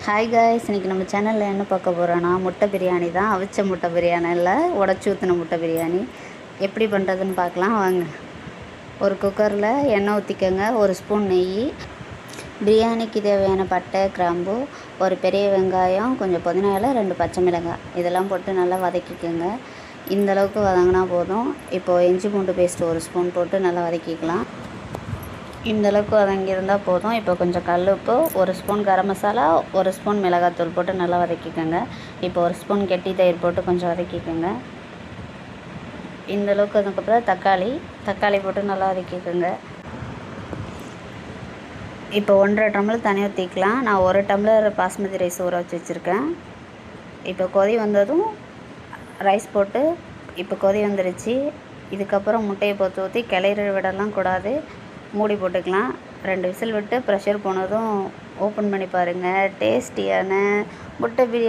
Hi guys, இன்றைக்கி நம்ம சேனலில் என்ன பார்க்க போகிறோன்னா முட்டை பிரியாணி தான். அவிச்ச முட்டை பிரியாணி இல்லை, உடச்சி ஊற்றின முட்டை பிரியாணி எப்படி பண்ணுறதுன்னு பார்க்கலாம் வாங்க. ஒரு குக்கரில் எண்ணெய் ஊற்றிக்கோங்க, ஒரு ஸ்பூன் நெய், பிரியாணிக்கு தேவையான பட்டை, கிராம்பு, ஒரு பெரிய வெங்காயம், கொஞ்சம் புதினா இலை, 2 பச்சை மிளகாய் இதெல்லாம் போட்டு நல்லா வதக்கிக்கோங்க. இந்தளவுக்கு வதங்கினா போதும். இப்போது இஞ்சி பூண்டு பேஸ்ட்டு ஒரு ஸ்பூன் போட்டு நல்லா வதக்கிக்கலாம். இந்தளவுக்கு வதங்கியிருந்தால் போதும். இப்போ கொஞ்சம் கல் உப்பு, ஒரு ஸ்பூன் கரம் மசாலா, ஒரு ஸ்பூன் மிளகாத்தூள் போட்டு நல்லா வதக்கிக்கோங்க. இப்போ ஒரு ஸ்பூன் கெட்டி தயிர் போட்டு கொஞ்சம் வதக்கிக்கோங்க. இந்தளவுக்கு அதுக்கப்புறம் தக்காளி போட்டு நல்லா வதக்கிக்கோங்க. இப்போ 1.5 டம்ளர் தண்ணி ஊற்றிக்கலாம். நான் 1 டம்ளர் பாஸ்மதி ரைஸ் ஊற வச்சு வச்சுருக்கேன். இப்போ கொதி வந்ததும் ரைஸ் போட்டு, இப்போ கொதி வந்துடுச்சு. இதுக்கப்புறம் முட்டையை போட்டு ஊற்றி கிளறி விடலாம் கூடாது, மூடி போட்டுக்கலாம். 2 விசில் விட்டு ப்ரெஷர் போனதும் ஓப்பன் பண்ணி பாருங்கள். டேஸ்டியான முட்டை பிரியாணி